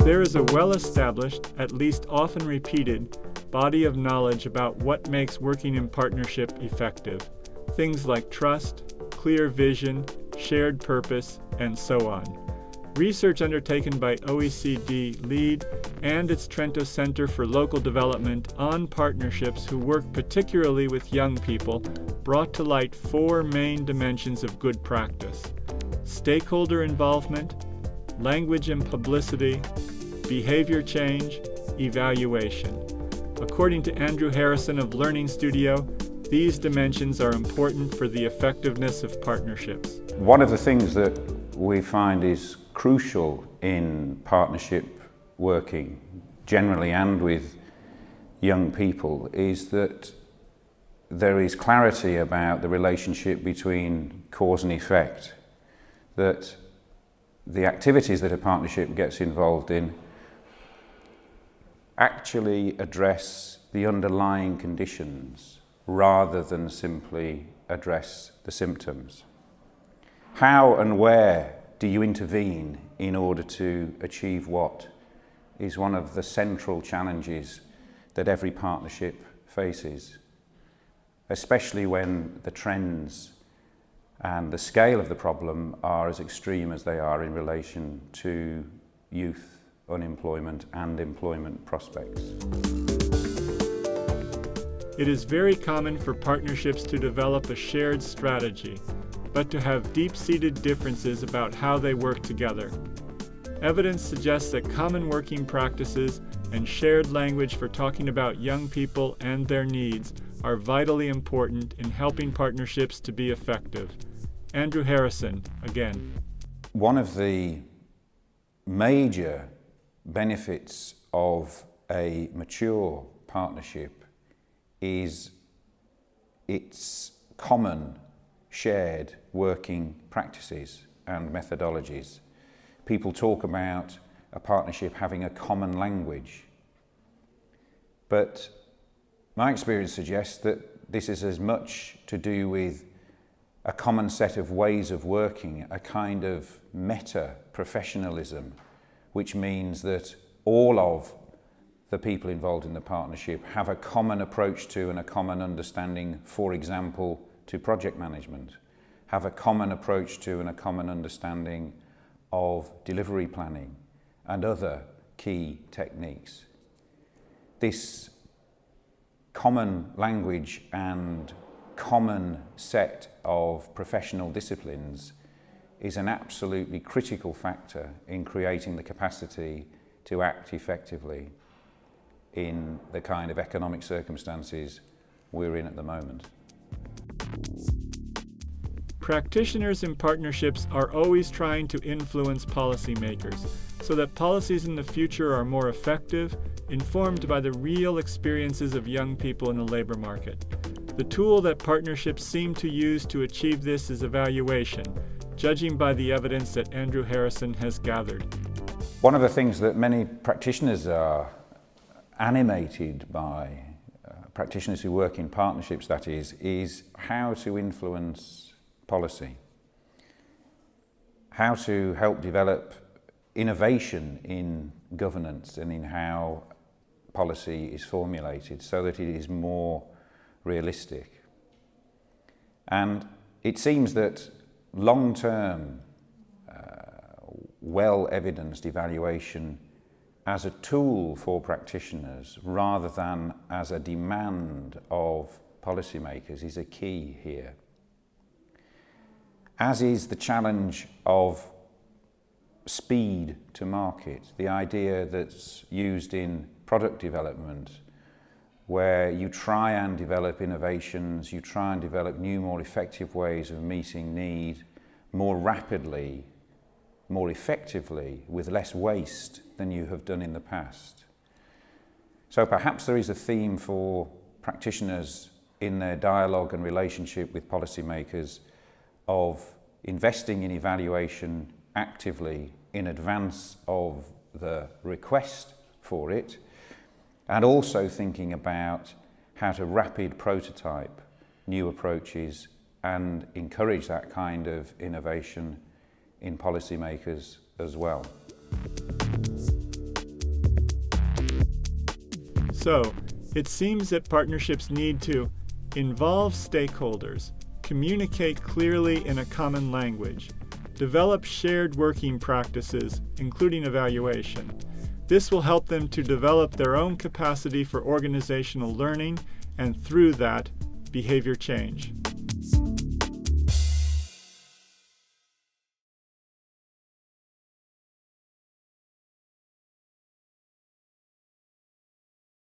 There is a well-established, at least often repeated, body of knowledge about what makes working in partnership effective. Things like trust, clear vision, shared purpose, and so on. Research undertaken by OECD LEAD and its Trento Center for Local Development on partnerships who work particularly with young people brought to light 4 main dimensions of good practice: stakeholder involvement, language and publicity, behavior change, evaluation. According to Andrew Harrison of Learning Studio, these dimensions are important for the effectiveness of partnerships. One of the things that we find is crucial in partnership working generally and with young people is that there is clarity about the relationship between cause and effect, that the activities that a partnership gets involved in actually address the underlying conditions rather than simply address the symptoms. How and where do you intervene in order to achieve what is one of the central challenges that every partnership faces, especially when the trends and the scale of the problem are as extreme as they are in relation to youth unemployment and employment prospects. It is very common for partnerships to develop a shared strategy, but to have deep-seated differences about how they work together. Evidence suggests that common working practices and shared language for talking about young people and their needs are vitally important in helping partnerships to be effective. Andrew Harrison, again. One of the major benefits of a mature partnership is its common shared working practices and methodologies. People talk about a partnership having a common language, but my experience suggests that this is as much to do with a common set of ways of working, a kind of meta-professionalism, which means that all of the people involved in the partnership have a common approach to and a common understanding, for example, to project management, have a common approach to and a common understanding of delivery planning and other key techniques. This common language and common set of professional disciplines is an absolutely critical factor in creating the capacity to act effectively in the kind of economic circumstances we're in at the moment. Practitioners in partnerships are always trying to influence policymakers so that policies in the future are more effective, informed by the real experiences of young people in the labor market. The tool that partnerships seem to use to achieve this is evaluation, judging by the evidence that Andrew Harrison has gathered. One of the things that many practitioners are animated by, practitioners who work in partnerships that is how to influence policy, how to help develop innovation in governance and in how policy is formulated so that it is more realistic. And it seems that long-term, well-evidenced evaluation as a tool for practitioners rather than as a demand of policymakers is a key here. As is the challenge of speed to market, the idea that's used in product development, where you try and develop innovations, you try and develop new, more effective ways of meeting need more rapidly, more effectively, with less waste than you have done in the past. So perhaps there is a theme for practitioners in their dialogue and relationship with policymakers of investing in evaluation actively in advance of the request for it, and also thinking about how to rapid prototype new approaches and encourage that kind of innovation in policymakers as well. So, it seems that partnerships need to involve stakeholders, communicate clearly in a common language, develop shared working practices, including evaluation. This will help them to develop their own capacity for organizational learning and through that, behavior change.